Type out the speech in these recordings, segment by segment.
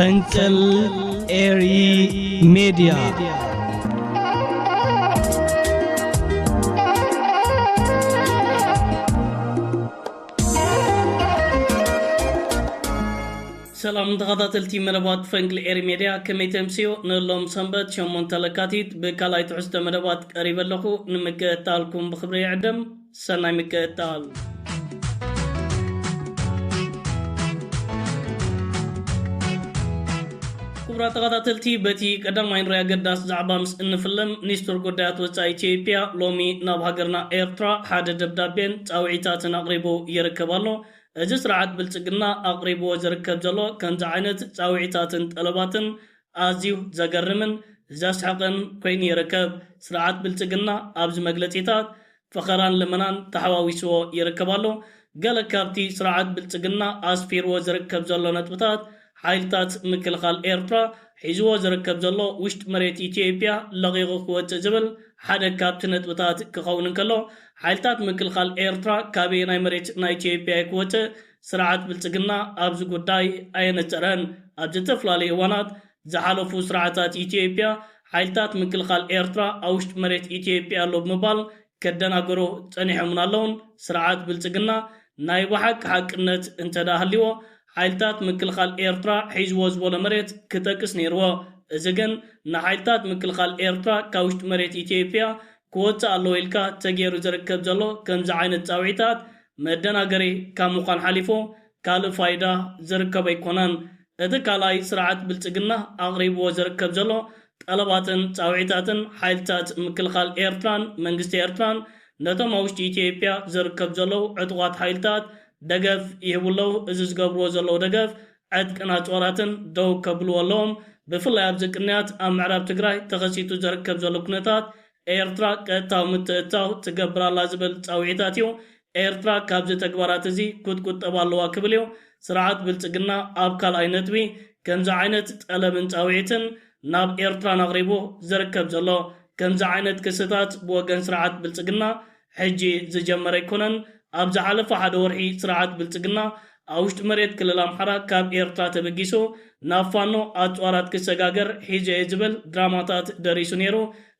ፈንቅል ኤሪ ሚዲያ ሰላም ተኸታተልቲ መደባት ፈንቅል ኤሪ ሚዲያ ከመይተምሲዮ ንሎም ሰንበት ሸሞን ተለካቲት በካላይ ትዕስተ መደባት ቀሪበለኹ ንምከታልኩም ብኽብሪ ይዕደም ሰናይ ምከታል ኩብራ ተኸታተልቲ በቲ ቀዳማይ ንሪያ ገዳስ ዛዕባ ምስ እንፍለም ሚኒስትር ጉዳያት ወፃኢ ኢትዮጵያ ሎሚ ናብ ሃገርና ኤርትራ ሓደ ደብዳቤን ጻውዒታትን አቅሪቦ ይርከባሎ እዚ ስርዓት ብልጽግና አቅሪቦ ዝርከብ ዘሎ ከምዚ ዓይነት ጻውዒታትን ጠለባትን ኣዝዩ ዘገርምን ዘስሐቅን ኮይኑ ይርከብ ስርዓት ብልጽግና ኣብዚ መግለጺታት ፈኸራን ልመናን ተሓዋዊስዎ ይርከባሎ ገለ ካብቲ ስርዓት ብልጽግና ኣስፊርዎ ዝርከብ ዘሎ ነጥብታት ሓይልታት ምክልኻል ኤርትራ ሒዝዎ ዝርከብ ዘሎ ውሽጢ መሬት ኢትዮጵያ ለቂቑ ክወፅእ ዝብል ሓደ ካብቲ ነጥብታት ክኸውን እንከሎ ሓይልታት ምክልኻል ኤርትራ ካበይ ናይ መሬት ናይ ኢትዮጵያ ክወፅእ ስርዓት ብልጽግና ኣብዚ ጉዳይ ኣየነፀረን ኣብ ዝተፈላለዩ እዋናት ዝሓለፉ ስርዓታት ኢትዮጵያ ሓይልታት ምክልኻል ኤርትራ ኣብ ውሽጢ መሬት ኢትዮጵያ ኣሎ ብምባል ከደናገሮ ፀኒሖምን ኣለውን ስርዓት ብልጽግና ናይ ባሓቅ ሓቅነት እንተዳሃልዎ ሓይልታት ምክልኻል ኤርትራ ሒዝዎ ዝበሎ መሬት ክጠቅስ ነይርዎ እዚ ግን ንሓይልታት ምክልኻል ኤርትራ ካብ ውሽጢ መሬት ኢትዮጵያ ክወፅእ ኣለዎ ኢልካ ተገይሩ ዝርከብ ዘሎ ከምዚ ዓይነት ጻውዒታት መደናገሪ ካብ ምዃን ሓሊፉ ካልእ ፋይዳ ዝርከብ ኣይኮነን እቲ ካልኣይ ስርዓት ብልጽግና ኣቕሪብዎ ዝርከብ ዘሎ ጠለባትን ጻውዒታትን ሓይልታት ምክልኻል ኤርትራን መንግስቲ ኤርትራን ነቶም ኣብ ውሽጢ ኢትዮጵያ ዝርከብ ዘለው ዕጡቓት ሓይልታት ደገፍ ይህብለው እዚ ዝገብርዎ ዘለው ደገፍ ዕጥቅና ጾራትን ደው ከብልዎ ኣለዎም ብፍላይ ኣብ ቅንያት ኣብ ምዕራብ ትግራይ ተኸሲቱ ዝርከብ ዘሎ ኩነታት ኤርትራ ቀጥታዊ ምትእትታው ትገብራላ ዝብል ጻውዒታት እዩ ኤርትራ ካብዚ ተግባራት እዚ ክትቁጠብ ኣለዋ ክብል እዩ ስርዓት ብልጽግና ኣብ ካልኣይ ነጥቢ ከምዚ ዓይነት ጠለብን ጻውዒትን ናብ ኤርትራ ኣቕሪቡ ዝርከብ ዘሎ ከምዚ ዓይነት ክስታት ብወገን ስርዓት ብልጽግና ሕጂ ዝጀመረ ኣይኮነን ኣብ ዝሓለፈ ሓደ ወርሒ ስርዓት ብልጽግና ኣብ ውሽጢ መሬት ክልል ኣምሓራ ካብ ኤርትራ ተበጊሱ ናብ ፋኖ ኣጽዋራት ክሰጋገር ሒዘ ዝብል ድራማታት ደሪሱ ነይሩ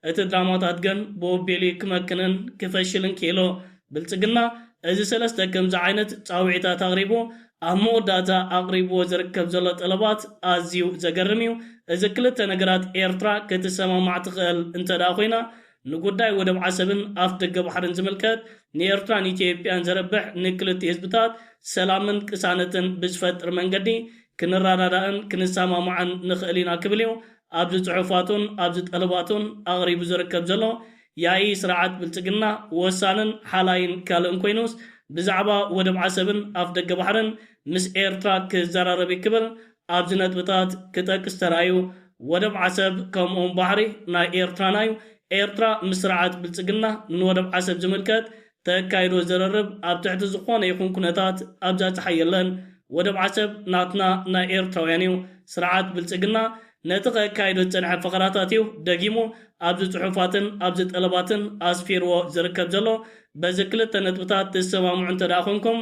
እቲ ድራማታት ግን ብወቤሊ ክመክንን ክፈሽልን ክኢሎ ብልጽግና እዚ ሰለስተ ከምዚ ዓይነት ጻውዒታት ኣቕሪቡ ኣብ መወዳእታ ኣቕሪብዎ ዝርከብ ዘሎ ጠለባት ኣዝዩ ዘገርም እዩ እዚ ክልተ ነገራት ኤርትራ ክትሰማማዕ ትኽእል እንተዳ ኮይና ንጉዳይ ወደብ ዓሰብን ኣፍ ደገ ባሕርን ዝምልከት ንኤርትራን ኢትዮጵያን ዘረብሕ ንክልተ ህዝብታት ሰላምን ቅሳነትን ብዝፈጥር መንገዲ ክንራዳዳእን ክንሰማማዕን ንኽእል ኢና ክብል እዩ ኣብዚ ጽሑፋቱን ኣብዚ ጠለባቱን ኣቕሪቡ ዝርከብ ዘሎ ያኢ ስርዓት ብልጽግና ወሳንን ሓላይን ካልእን ኮይኑስ ብዛዕባ ወደብ ዓሰብን ኣፍ ደገ ባሕርን ምስ ኤርትራ ክዘራረብ ክብል ኣብዚ ነጥብታት ክጠቅስ ተራእዩ ወደብ ዓሰብ ከምኡውን ባሕሪ ናይ ኤርትራና እዩ ኤርትራ ምስ ስርዓት ብልጽግና ንወደብ ዓሰብ ዝምልከት ተካይዶ ዘረርብ ኣብ ትሕቲ ዝኾነ ይኹን ኩነታት ኣብዛ ፀሓየለን ወደብ ዓሰብ ናትና ናይ ኤርትራውያን እዩ ስርዓት ብልጽግና ነቲ ከካይዶ ዝጸንሐ ፈቐራታት እዩ ደጊሙ ኣብዚ ጽሑፋትን ኣብዚ ጠለባትን ኣስፊርዎ ዝርከብ ዘሎ በዚ ክልተ ነጥብታት ትሰማምዑ እንተዳ ኮንኩም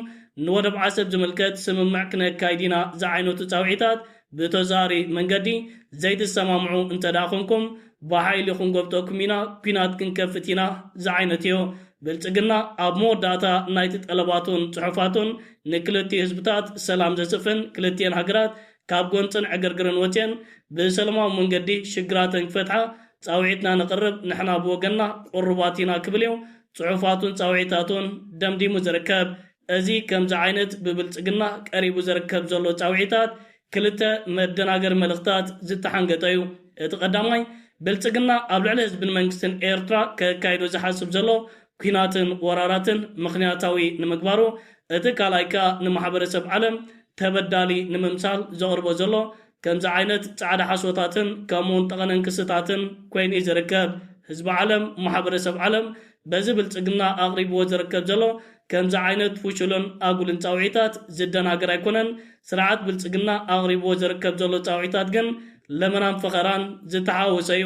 ንወደብ ዓሰብ ዝምልከት ስምምዕ ክነካይድ ኢና ዝዓይነቱ ጻውዒታት ብተዛሪ መንገዲ ዘይትሰማምዑ እንተዳ ኮንኩም ብሓይሊ ክንገብጠኩም ኢና ኩናት ክንከፍት ኢና ዝዓይነት እዩ ብልጽግና ኣብ መወዳእታ ናይቲ ጠለባቱን ጽሑፋቱን ንክልቲ ህዝብታት ሰላም ዘስፍን ክልቲአን ሃገራት ካብ ጎንፅን ዕግርግርን ወፅን ብሰላማዊ መንገዲ ሽግራተን ክፈትሓ ጻውዒትና ንቕርብ ንሕና ብወገንና ቁርባት ኢና ክብል እዩ ጽሑፋቱን ጻውዒታቱን ደምዲሙ ዝርከብ እዚ ከምዚ ዓይነት ብብልጽግና ቀሪቡ ዝርከብ ዘሎ ጻውዒታት ክልተ መደናገር መልእኽታት ዝተሓንገጠ እዩ እቲ ቀዳማይ ብልጽግና ኣብ ልዕሊ ህዝብን መንግስትን ኤርትራ ከካይዶ ዝሓስብ ዘሎ ኩናትን ወራራትን ምኽንያታዊ ንምግባሩ እቲ ካልኣይካ ንማሕበረሰብ ዓለም ተበዳሊ ንምምሳል ዘቕርቦ ዘሎ ከምዚ ዓይነት ጻዕዳ ሓሶታትን ከምኡውን ጠቐነን ክስታትን ኮይኑ ዝርከብ ህዝቢ ዓለም ማሕበረሰብ ዓለም በዚ ብልጽግና ኣቕሪብዎ ዝርከብ ዘሎ ከምዚ ዓይነት ፍሽሉን ኣጉልን ጻውዒታት ዝደናገር ኣይኮነን ስርዓት ብልጽግና ኣቕሪብዎ ዝርከብ ዘሎ ጻውዒታት ግን ለመናን ፈኸራን ዝተሓወሰ እዩ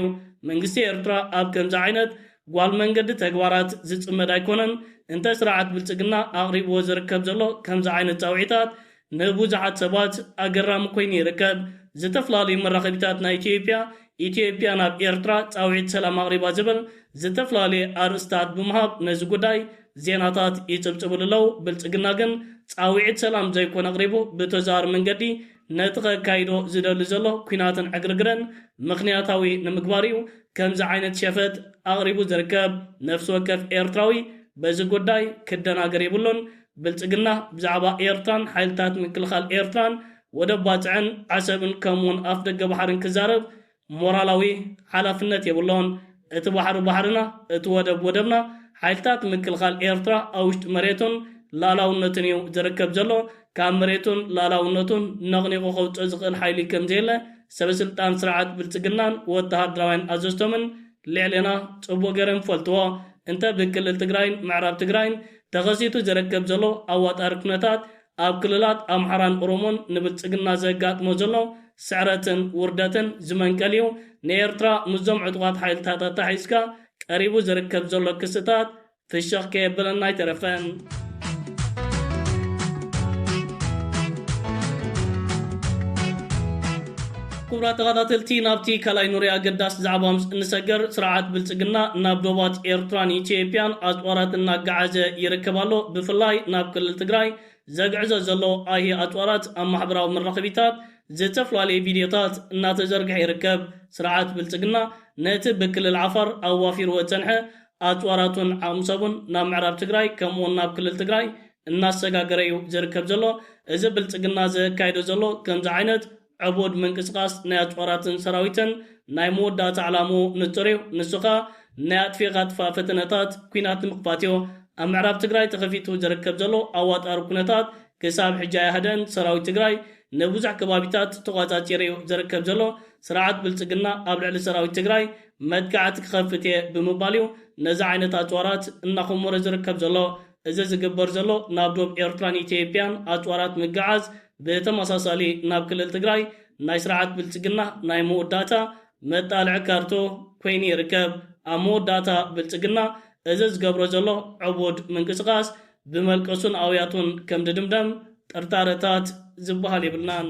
መንግስቲ ኤርትራ ኣብ ከምዚ ዓይነት ጓል መንገዲ ተግባራት ዝጽመድ ኣይኮነን እንተ ስርዓት ብልጽግና ኣቕሪብዎ ዝርከብ ዘሎ ከምዚ ዓይነት ጻውዒታት ንብዙሓት ሰባት ኣገራሚ ኮይኑ ይርከብ ዝተፍላለዩ መራኸቢታት ናይ ኢትዮጵያ ናብ ኤርትራ ጻውዒት ሰላም ኣቕሪባ ዝብል ዝተፍላለዩ ኣርእስታት ብምሃብ ነዚ ጉዳይ ዜናታት ይጽብጽብልለው ብልጽግና ግን ጻውዒት ሰላም ዘይኮነ ኣቕሪቡ ብተዛር መንገዲ ነቲ ከካይዶ ዝደሊ ዘሎ ኩናትን ዕግርግረን ምኽንያታዊ ንምግባር እዩ ከምዚ ዓይነት ሸፈት ኣቕሪቡ ዝርከብ ነፍሲ ወከፍ ኤርትራዊ በዚ ጉዳይ ክደናገር የብሉን ብልጽግና ብዛዕባ ኤርትራን ሓይልታት ምክልኻል ኤርትራን ወደብ ባፅዕን ዓሰብን ከምውን ኣፍ ደገ ባሕርን ክዛረብ ሞራላዊ ሓላፍነት የብሎን እቲ ባሕርና እቲ ወደብና ሓይልታት ምክልኻል ኤርትራ ኣብ ውሽጢ መሬቱን ላላውነትን እዩ ዝርከብ ዘሎ ካብ መሬቱን ላላውነቱን ነቕኒቑ ከውፅእ ዝኽእል ሓይሊ ከምዘየለ ሰበስልጣን ስርዓት ብልጽግናን ወተሃደራውያን ኣዘዝቶምን ልዕልና ጽቡቕ ገይሮም ፈልጥዎ እንተ ብክልል ትግራይን ምዕራብ ትግራይን ተኸሲቱ ዝርከብ ዘሎ ኣዋጣሪ ኩነታት ኣብ ክልላት ኣምሓራን ኦሮሞን ንብልጽግና ዘጋጥሞ ዘሎ ስዕረትን ውርደትን ዝመንቀል እዩ ንኤርትራ ምዞም ዕጡቓት ሓይልታት ኣታሒዝካ ቀሪቡ ዝርከብ ዘሎ ክስታት ፍሽኽ ከየብለና ኣይተረፈን ክቡራት ተኸታተልቲ ናብቲ ካልኣይ ኑሪኣ ኣገዳሲ ዛዕባ ምስ እንሰገር ስርዓት ብልጽግና ናብ ዶባት ኤርትራን ኢትዮጵያን ኣፅዋራት እናጋዓዘ ይርከባሎ ብፍላይ ናብ ክልል ትግራይ ዘግዕዞ ዘሎ ኣይ ኣፅዋራት ኣብ ማሕበራዊ መራኸቢታት ዝተፈላለዩ ቪድዮታት እናተዘርግሐ ይርከብ ስርዓት ብልጽግና ነቲ ብክልል ዓፋር ኣዋፊርዎ ዝጸንሐ ኣፅዋራቱን ዓቕምሰቡን ናብ ምዕራብ ትግራይ ከምኡውን ናብ ክልል ትግራይ እናሰጋገረ እዩ ዝርከብ ዘሎ እዚ ብልጽግና ዘካይዶ ዘሎ ከምዚ ዓይነት ዕቡድ ምንቅስቃስ ናይ ኣፅዋራትን ሰራዊትን ናይ መወዳእታ ዕላሙ ንጹር እዩ ንሱኻ ናይ ኣጥፊኻ ጥፋ ፈተነታት ኩናት ንምኽፋት እዩ ኣብ ምዕራብ ትግራይ ተኸፊቱ ዝርከብ ዘሎ ኣዋጣሪ ኩነታት ክሳብ ሕጂ ኣይሃደን ሰራዊት ትግራይ ንብዙሕ ከባቢታት ተቆጻጸረ እዩ ዝርከብ ዘሎ ስርዓት ብልጽግና ኣብ ልዕሊ ሰራዊት ትግራይ መጥቃዕቲ ክኸፍት እየ ብምባል እዩ ነዚ ዓይነት ኣፅዋራት እናኸመረ ዝርከብ ዘሎ እዚ ዝግበር ዘሎ ናብ ዶብ ኤርትራን ኢትዮጵያን ኣፅዋራት ምጋዓዝ ብተመሳሳሊ ናብ ክልል ትግራይ ናይ ስርዓት ብልጽግና ናይ መወዳእታ መጣልዕ ካርቶ ኮይኑ ይርከብ ኣብ መወዳእታ ብልጽግና እዚ ዝገብሮ ዘሎ ዕቡድ ምንቅስቃስ ብመልቀሱን ኣውያቱን ከም ድድምደም ጠርጣረታት ዝበሃል የብልናን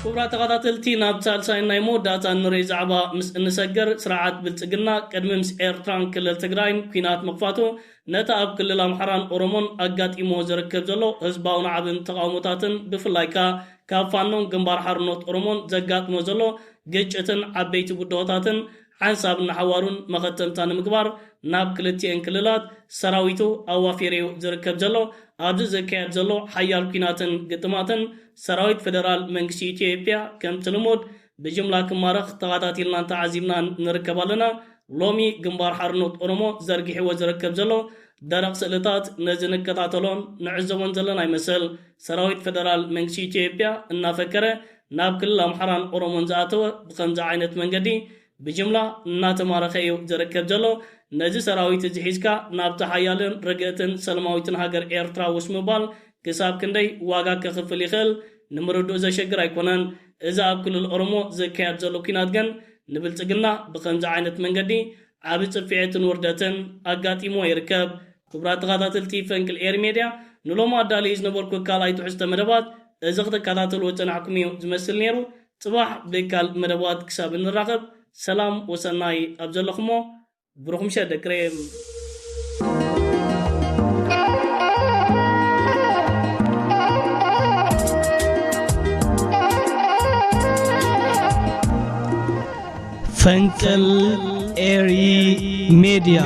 ክቡራት ተኸታተልቲ ናብ ሳልሳይ ናይ መወዳእታ ንሪኢ ዛዕባ ምስ እንሰገር ስርዓት ብልጽግና ቅድሚ ምስ ኤርትራን ክልል ትግራይን ኩናት ምኽፋቱ ነቲ ኣብ ክልል ኣምሓራን ኦሮሞን ኣጋጢሞ ዝርከብ ዘሎ ህዝባውን ዓብን ተቃውሞታትን ብፍላይካ ካብ ፋኖን ግንባር ሓርነት ኦሮሞን ዘጋጥሞ ዘሎ ግጭትን ዓበይቲ ጉዳዮታትን ሓንሳብ እናሓዋሩን መኸተምታ ንምግባር ናብ ክልቲአን ክልላት ሰራዊቱ ኣዋፊሩ ዝርከብ ዘሎ ኣብዚ ዘካየድ ዘሎ ሓያል ኩናትን ግጥማትን ሰራዊት ፌደራል መንግስቲ ኢትዮጵያ ከም ትልሙድ ብጅምላ ክማረኽ ተኸታቲልና ተዓዚብናን ንርከብ ኣለና ሎሚ ግንባር ሓርነት ኦሮሞ ዘርጊሕዎ ዝርከብ ዘሎ ደረቕ ስእልታት ነዚ ንከታተሎን ንዕዘቦን ዘለና ይመስል ሰራዊት ፌደራል መንግስቲ ኢትዮጵያ እናፈከረ ናብ ክልል ኣምሓራን ኦሮሞን ዝኣተወ ብከምዚ ዓይነት መንገዲ ብጅምላ እናተማረኸ እዩ ዝርከብ ዘሎ ነዚ ሰራዊት እዚ ሒዝካ ናብቲ ሓያልን ርግእትን ሰላማዊትን ሃገር ኤርትራ ውስ ምባል ክሳብ ክንደይ ዋጋ ከኽፍል ይኽእል ንምርድኡ ዘሸግር ኣይኮነን እዚ ኣብ ክልል ኦሮሞ ዘካየድ ዘሎ ኩናት ግን ንብልጽግና ብከምዚ ዓይነት መንገዲ ዓብ ጽፍዒትን ውርደትን ኣጋጢሞ ይርከብ ክቡራት ተኸታተልቲ ፈንቅል ኤር ሜድያ ንሎማ ኣዳልዩ ዝነበርኩ ካልኣይ ትሕዝቶ መደባት እዚ ክትከታተልዎ ፀናዕኩም እዩ ዝመስል ነይሩ ጽባሕ ብካል መደባት ክሳብ እንራኸብ ሰላም ወሰናይ ኣብ ዘለኹሞ ብሩኹም ሸደክሬም ፈንቅል ኤሪ ሜድያ